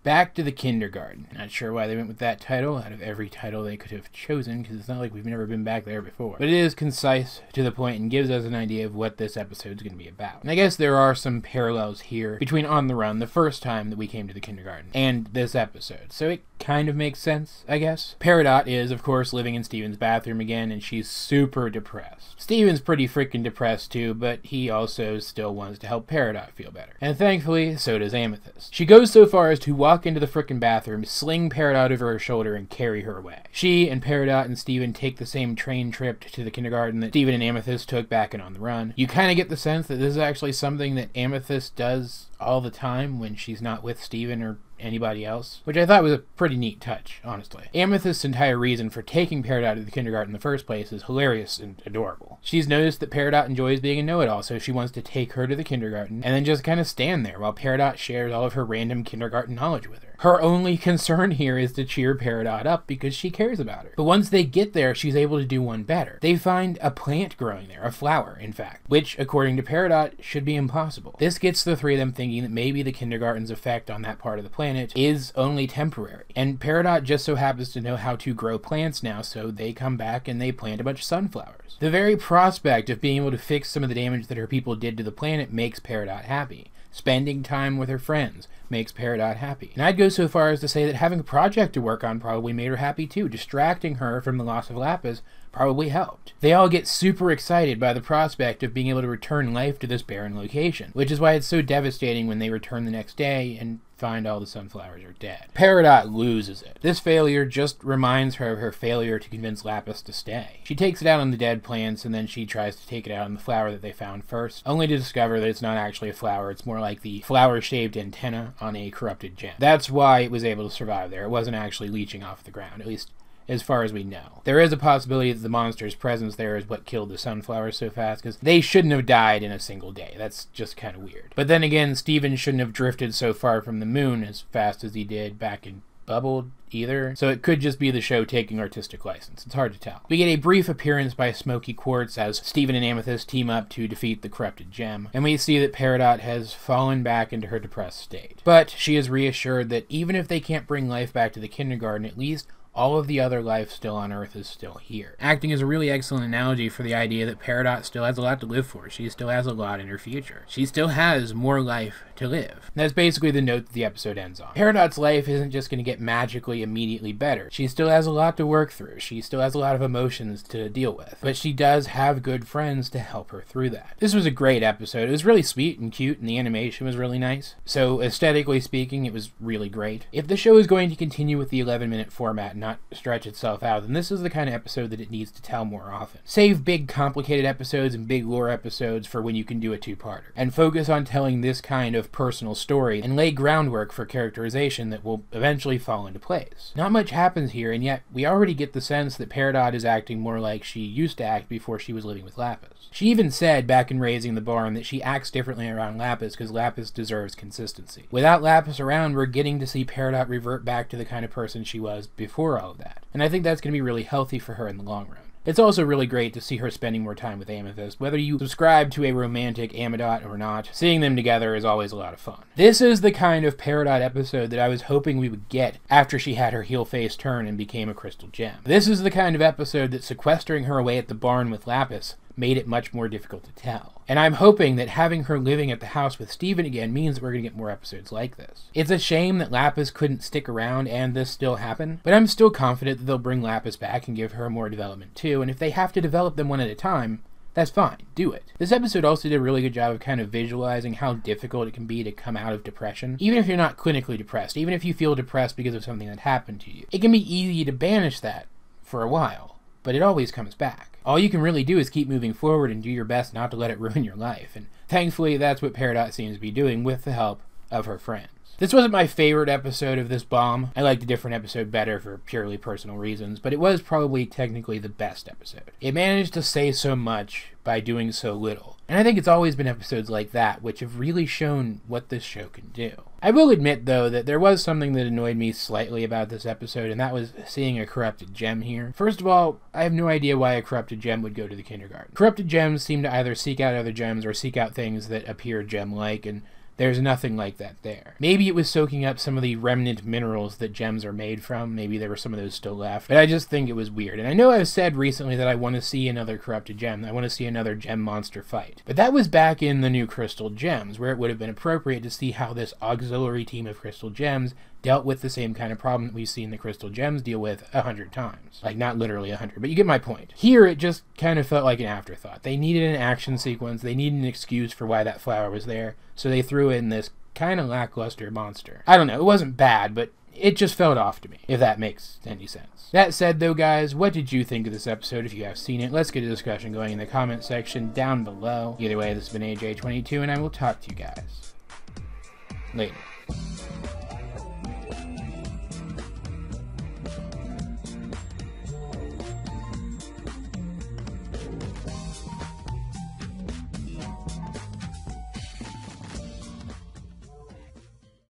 Back to the Kindergarten. Not sure why they went with that title out of every title they could have chosen, because it's not like we've never been back there before. But it is concise, to the point, and gives us an idea of what this episode's going to be about. And I guess there are some parallels here between On the Run, the first time that we came to the kindergarten, and this episode. So it kind of makes sense, I guess. Peridot is, of course, living in Steven's bathroom again, and she's super depressed. Steven's pretty freaking depressed too, but he also still wants to help Peridot feel better. And thankfully, so does Amethyst. She goes so far as to walk into the frickin' bathroom, sling Peridot over her shoulder, and carry her away. She and Peridot and Steven take the same train trip to the kindergarten that Steven and Amethyst took back in On the Run. You kind of get the sense that this is actually something that Amethyst does all the time when she's not with Steven or anybody else, which I thought was a pretty neat touch, honestly. Amethyst's entire reason for taking Peridot to the kindergarten in the first place is hilarious and adorable. She's noticed that Peridot enjoys being a know-it-all, so she wants to take her to the kindergarten and then just kind of stand there while Peridot shares all of her random kindergarten knowledge with her. Her only concern here is to cheer Peridot up because she cares about her. But once they get there, she's able to do one better. They find a plant growing there, a flower, in fact, which, according to Peridot, should be impossible. This gets the three of them thinking that maybe the kindergarten's effect on that part of the planet is only temporary. And Peridot just so happens to know how to grow plants now, so they come back and they plant a bunch of sunflowers. The very prospect of being able to fix some of the damage that her people did to the planet makes Peridot happy. Spending time with her friends makes Peridot happy. And I'd go so far as to say that having a project to work on probably made her happy too. Distracting her from the loss of Lapis probably helped. They all get super excited by the prospect of being able to return life to this barren location, which is why it's so devastating when they return the next day and find all the sunflowers are dead. Peridot loses it. This failure just reminds her of her failure to convince Lapis to stay. She takes it out on the dead plants, and then she tries to take it out on the flower that they found first, only to discover that it's not actually a flower, it's more like the flower-shaped antenna on a corrupted gem. That's why it was able to survive there. It wasn't actually leeching off the ground, at least as far as we know. There is a possibility that the monster's presence there is what killed the sunflowers so fast, because they shouldn't have died in a single day. That's just kind of weird. But then again, Steven shouldn't have drifted so far from the moon as fast as he did back in Bubbled either, so it could just be the show taking artistic license. It's hard to tell. We get a brief appearance by Smoky Quartz as Steven and Amethyst team up to defeat the corrupted gem, and we see that Peridot has fallen back into her depressed state. But she is reassured that even if they can't bring life back to the kindergarten, at least all of the other life still on Earth is still here. Acting as a really excellent analogy for the idea that Peridot still has a lot to live for. She still has a lot in her future. She still has more life to live. And that's basically the note that the episode ends on. Peridot's life isn't just going to get magically immediately better. She still has a lot to work through. She still has a lot of emotions to deal with. But she does have good friends to help her through that. This was a great episode. It was really sweet and cute, and the animation was really nice. So aesthetically speaking, it was really great. If the show is going to continue with the 11-minute format, not stretch itself out, then this is the kind of episode that it needs to tell more often. Save big complicated episodes and big lore episodes for when you can do a two-parter, and focus on telling this kind of personal story and lay groundwork for characterization that will eventually fall into place. Not much happens here, and yet we already get the sense that Peridot is acting more like she used to act before she was living with Lapis. She even said back in Raising the Barn that she acts differently around Lapis because Lapis deserves consistency. Without Lapis around, we're getting to see Peridot revert back to the kind of person she was before all of that. And I think that's going to be really healthy for her in the long run. It's also really great to see her spending more time with Amethyst. Whether you subscribe to a romantic Amidot or not, seeing them together is always a lot of fun. This is the kind of Peridot episode that I was hoping we would get after she had her heel face turn and became a crystal gem. This is the kind of episode that sequestering her away at the barn with Lapis made it much more difficult to tell. And I'm hoping that having her living at the house with Steven again means that we're going to get more episodes like this. It's a shame that Lapis couldn't stick around and this still happened, but I'm still confident that they'll bring Lapis back and give her more development too, and if they have to develop them one at a time, that's fine, do it. This episode also did a really good job of kind of visualizing how difficult it can be to come out of depression. Even if you're not clinically depressed, even if you feel depressed because of something that happened to you, it can be easy to banish that for a while, but it always comes back. All you can really do is keep moving forward and do your best not to let it ruin your life, and thankfully that's what Peridot seems to be doing with the help of her friends. This wasn't my favorite episode of this bomb. I liked a different episode better for purely personal reasons, but it was probably technically the best episode. It managed to say so much by doing so little, and I think it's always been episodes like that which have really shown what this show can do. I will admit, though, that there was something that annoyed me slightly about this episode, and that was seeing a corrupted gem here. First of all, I have no idea why a corrupted gem would go to the kindergarten. Corrupted gems seem to either seek out other gems or seek out things that appear gem-like, and There's nothing like that there. Maybe it was soaking up some of the remnant minerals that gems are made from. Maybe there were some of those still left. But I just think it was weird. And I know I've said recently that I want to see another corrupted gem. I want to see another gem monster fight. But that was back in the new crystal gems, where it would have been appropriate to see how this auxiliary team of crystal gems dealt with the same kind of problem that we've seen the crystal gems deal with 100 times. Like, not literally 100, but you get my point. Here, it just kind of felt like an afterthought. They needed an action sequence. They needed an excuse for why that flower was there. So they threw in this kind of lackluster monster. I don't know. It wasn't bad, but it just felt off to me, if that makes any sense. That said, though, guys, what did you think of this episode? If you have seen it, let's get a discussion going in the comment section down below. Either way, this has been AJ22, and I will talk to you guys later.